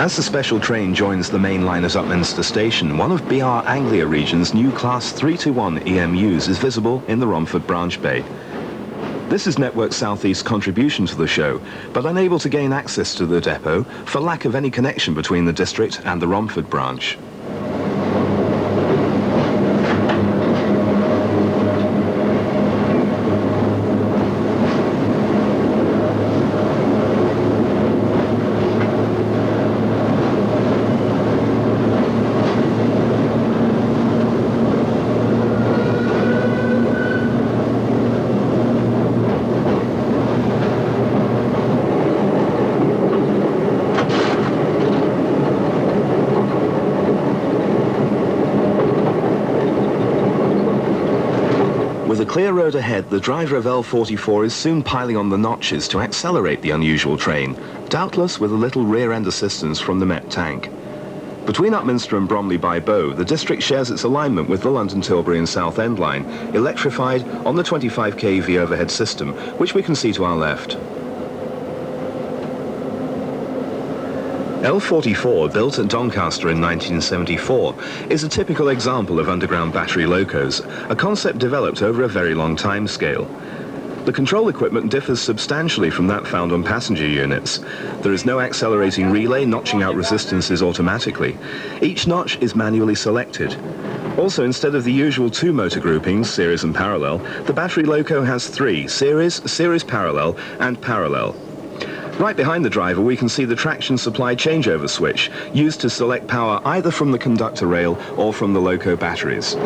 As the special train joins the main line at Upminster station, one of BR Anglia Region's new Class 321 EMUs is visible in the Romford branch bay. This is Network Southeast's contribution to the show, but unable to gain access to the depot for lack of any connection between the district and the Romford branch. With a clear road ahead, the driver of L44 is soon piling on the notches to accelerate the unusual train, doubtless with a little rear-end assistance from the Met tank. Between Upminster and Bromley by Bow, the district shares its alignment with the London Tilbury and Southend line, electrified on the 25 kV overhead system, which we can see to our left. L44, built at Doncaster in 1974, is a typical example of underground battery locos, a concept developed over a very long time scale. The control equipment differs substantially from that found on passenger units. There is no accelerating relay notching out resistances automatically. Each notch is manually selected. Also, instead of the usual two motor groupings, series and parallel, the battery loco has three: series, series parallel, and parallel. Right behind the driver we can see the traction supply changeover switch, used to select power either from the conductor rail or from the loco batteries.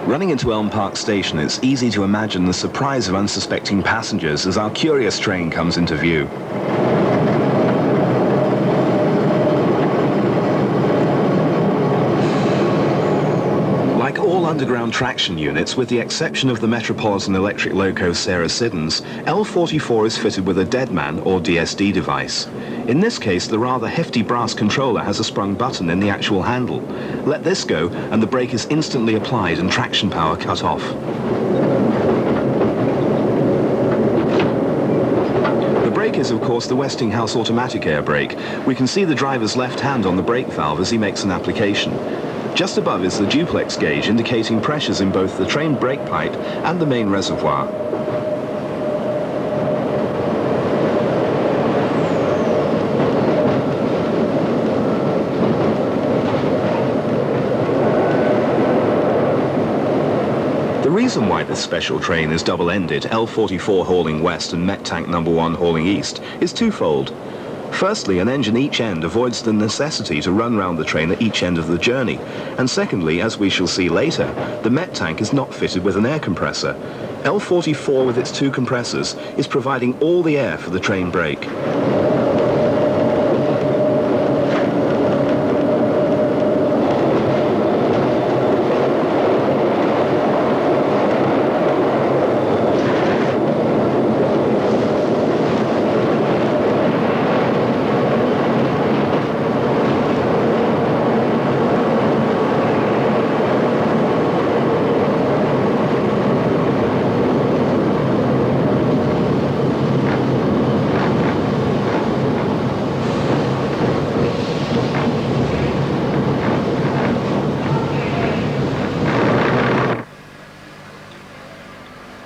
Running into Elm Park Station, it's easy to imagine the surprise of unsuspecting passengers as our curious train comes into view. Like all underground traction units, with the exception of the Metropolitan electric loco Sarah Siddons, L44 is fitted with a deadman or DSD device. In this case, the rather hefty brass controller has a sprung button in the actual handle. Let this go, and the brake is instantly applied and traction power cut off. The brake is, of course, the Westinghouse automatic air brake. We can see the driver's left hand on the brake valve as he makes an application. Just above is the duplex gauge, indicating pressures in both the train brake pipe and the main reservoir. The reason why this special train is double-ended, L44 hauling west and Met Tank No. 1 hauling east, is twofold. Firstly, an engine each end avoids the necessity to run round the train at each end of the journey. And secondly, as we shall see later, the Met tank is not fitted with an air compressor. L44 with its two compressors is providing all the air for the train brake.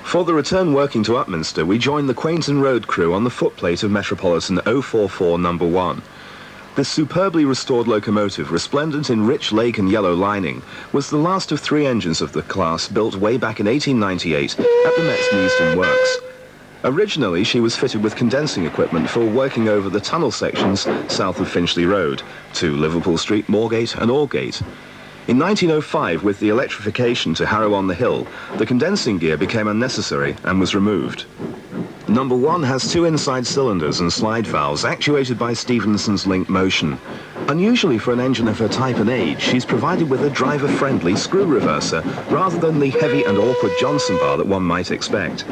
For the return working to Upminster, we joined the Quainton Road crew on the footplate of Metropolitan 044 No. 1. This superbly restored locomotive, resplendent in rich lake and yellow lining, was the last of three engines of the class built way back in 1898 at the Met's Neasden Works. Originally, she was fitted with condensing equipment for working over the tunnel sections south of Finchley Road to Liverpool Street, Moorgate and Aldgate. In 1905, with the electrification to Harrow-on-the-Hill, the condensing gear became unnecessary and was removed. Number 1 has 2 inside cylinders and slide valves actuated by Stephenson's link motion. Unusually for an engine of her type and age, she's provided with a driver-friendly screw reverser rather than the heavy and awkward Johnson bar that one might expect.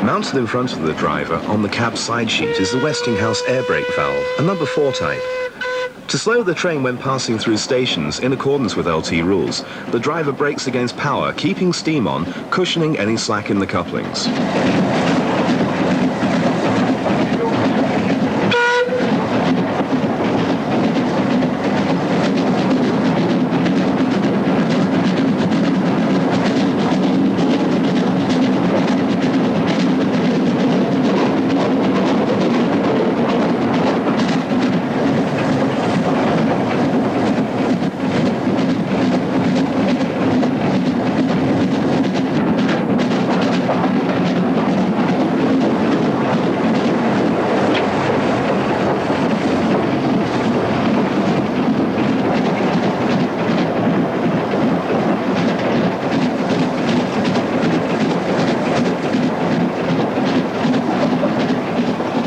Mounted in front of the driver on the cab side sheet is the Westinghouse air brake valve, a number 4 type. To slow the train when passing through stations in accordance with LT rules, the driver brakes against power, keeping steam on, cushioning any slack in the couplings.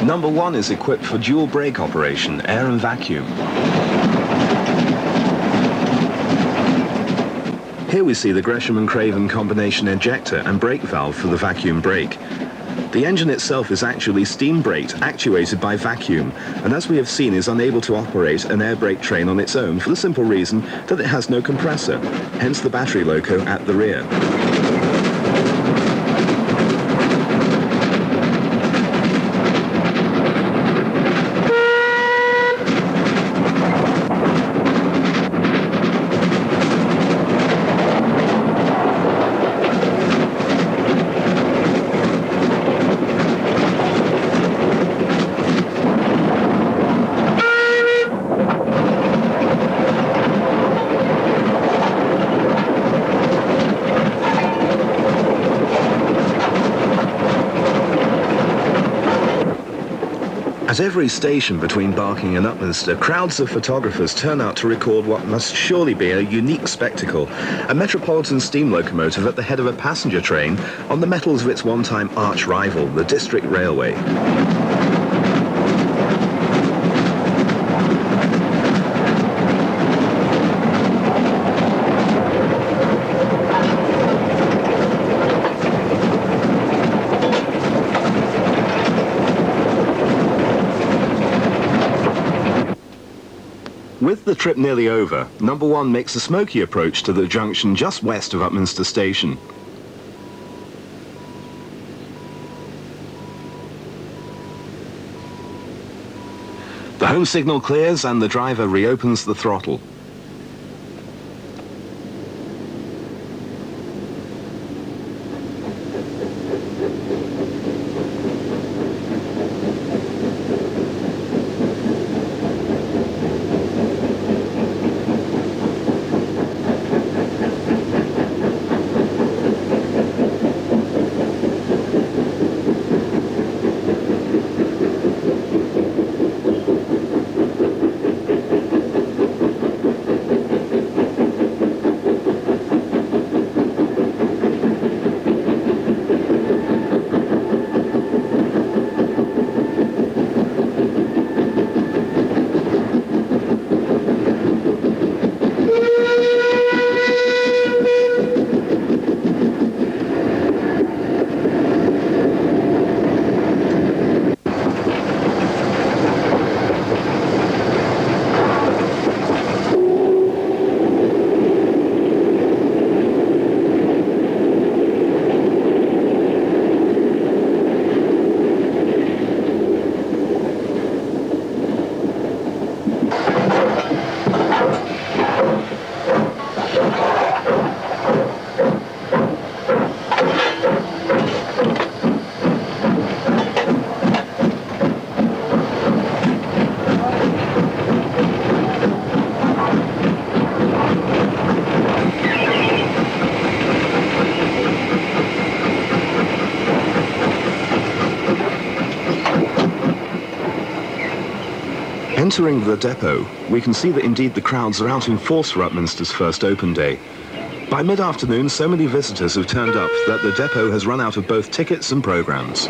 Number 1 is equipped for dual brake operation, air and vacuum. Here we see the Gresham and Craven combination ejector and brake valve for the vacuum brake. The engine itself is actually steam braked, actuated by vacuum, and as we have seen is unable to operate an air brake train on its own for the simple reason that it has no compressor, hence the battery loco at the rear. At every station between Barking and Upminster, crowds of photographers turn out to record what must surely be a unique spectacle, a Metropolitan steam locomotive at the head of a passenger train on the metals of its one-time arch rival, the District Railway. With the trip nearly over, Number 1 makes a smoky approach to the junction just west of Upminster Station. The home signal clears and the driver reopens the throttle. Entering the depot, we can see that indeed the crowds are out in force for Upminster's first open day. By mid-afternoon, so many visitors have turned up that the depot has run out of both tickets and programmes.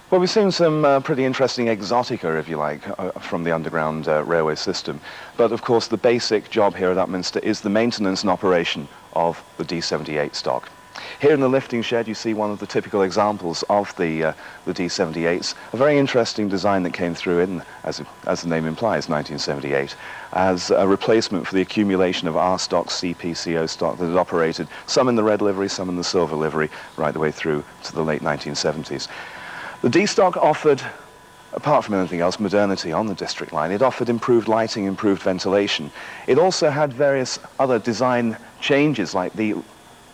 Well, we've seen some pretty interesting exotica, if you like, from the underground railway system. But of course, the basic job here at Upminster is the maintenance and operation of the D78 stock. Here in the lifting shed, you see one of the typical examples of the D78s. A very interesting design that came through in, as the name implies, 1978, as a replacement for the accumulation of R stock, CPCO stock that had operated, some in the red livery, some in the silver livery, right the way through to the late 1970s. The D-stock offered, apart from anything else, modernity on the district line. It offered improved lighting, improved ventilation. It also had various other design changes, like the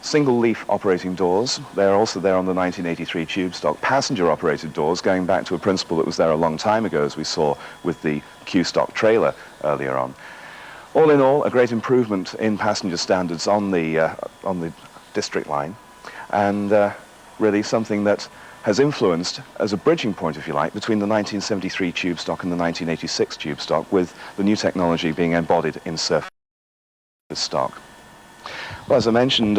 single-leaf operating doors. They're also there on the 1983 tube stock. Passenger-operated doors, going back to a principle that was there a long time ago, as we saw with the Q-stock trailer earlier on. All in all, a great improvement in passenger standards on the district line, and really something that has influenced, as a bridging point, if you like, between the 1973 tube stock and the 1986 tube stock, with the new technology being embodied in surface stock. Well, as I mentioned,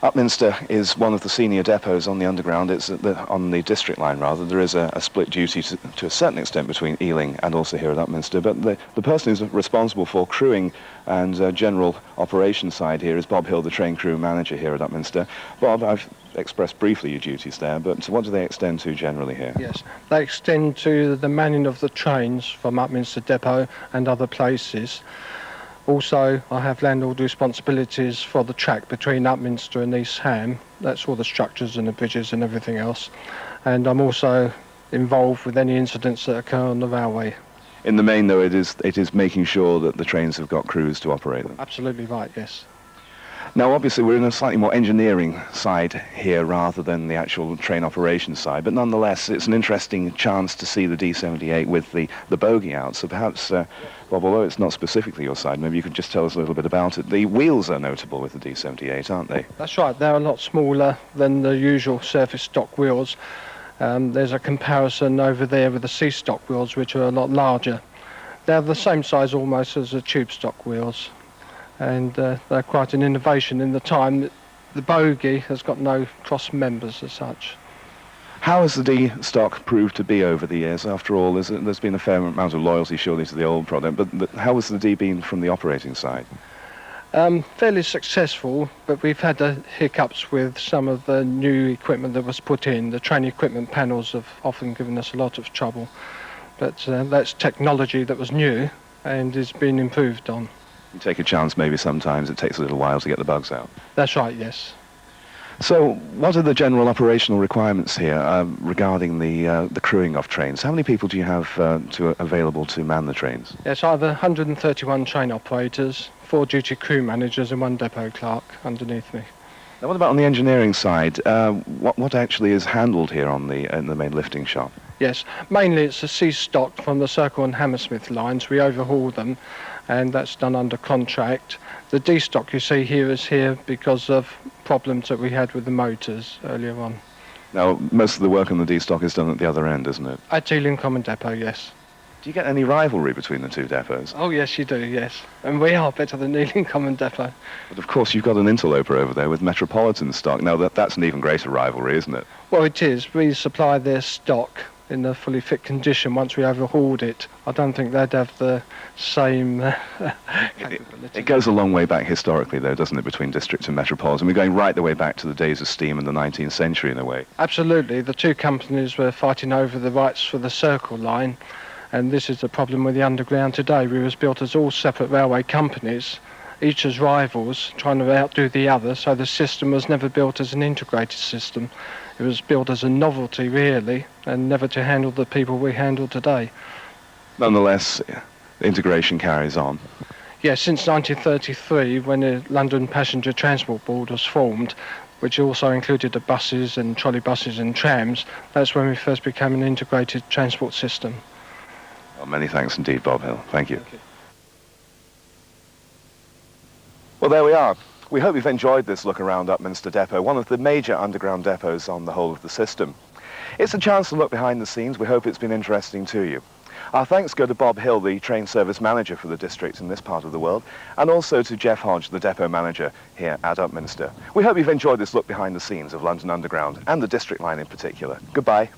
Upminster is one of the senior depots on the underground. It's on the district line, rather. There is a split duty to a certain extent between Ealing and also here at Upminster, but the person who's responsible for crewing and general operations side here is Bob Hill, the train crew manager here at Upminster. Bob, I've expressed briefly your duties there, but what do they extend to generally here? Yes, they extend to the manning of the trains from Upminster Depot and other places. Also, I have landlord responsibilities for the track between Upminster and East Ham. That's all the structures and the bridges and everything else. And I'm also involved with any incidents that occur on the railway. In the main, though, it is making sure that the trains have got crews to operate them. Absolutely right, yes. Now, obviously, we're in a slightly more engineering side here rather than the actual train operations side, but nonetheless, it's an interesting chance to see the D78 with the bogie out. So perhaps, Bob, although it's not specifically your side, maybe you could just tell us a little bit about it. The wheels are notable with the D78, aren't they? That's right, they're a lot smaller than the usual surface stock wheels. There's a comparison over there with the C-stock wheels, which are a lot larger. They're the same size almost as the tube stock wheels. And they're quite an innovation in the time. The bogie has got no cross members as such. How has the D-stock proved to be over the years? After all, there's been a fair amount of loyalty surely to the old product, but how has the D been from the operating side? Fairly successful, but we've had hiccups with some of the new equipment that was put in. The train equipment panels have often given us a lot of trouble, but that's technology that was new and has been improved on. You take a chance, maybe sometimes it takes a little while to get the bugs out. That's right, yes. So what are the general operational requirements here regarding the crewing of trains? How many people do you have available to man the trains? Yes, I have 131 train operators, 4 duty crew managers and 1 depot clerk underneath me. Now, what about on the engineering side? What actually is handled here in the main lifting shop? Yes, mainly it's the C-stock from the Circle and Hammersmith lines. We overhaul them, and that's done under contract. The D-stock you see here is here because of problems that we had with the motors earlier on. Now, most of the work on the D-stock is done at the other end, isn't it? At Ealing Common Depot, yes. Do you get any rivalry between the two depots? Oh yes, you do, yes. And we are better than Ealing Common Depot. But of course, you've got an interloper over there with Metropolitan stock. Now, that's an even greater rivalry, isn't it? Well, it is. We supply their stock in a fully fit condition once we overhauled it. I don't think they'd have the same capability. It goes a long way back historically, though, doesn't it, between District and Metropolitan? We're going right the way back to the days of steam in the 19th century, in a way. Absolutely. The two companies were fighting over the rights for the Circle line, and this is the problem with the Underground today. We was built as all separate railway companies, each as rivals, trying to outdo the other, so the system was never built as an integrated system. It was built as a novelty, really, and never to handle the people we handle today. Nonetheless, the integration carries on. Yes, since 1933, when the London Passenger Transport Board was formed, which also included the buses and trolley buses and trams, that's when we first became an integrated transport system. Well, many thanks indeed, Bob Hill. Thank you. Thank you. Well, there we are. We hope you've enjoyed this look around Upminster Depot, one of the major underground depots on the whole of the system. It's a chance to look behind the scenes. We hope it's been interesting to you. Our thanks go to Bob Hill, the train service manager for the district in this part of the world, and also to Jeff Hodge, the depot manager here at Upminster. We hope you've enjoyed this look behind the scenes of London Underground and the District Line in particular. Goodbye.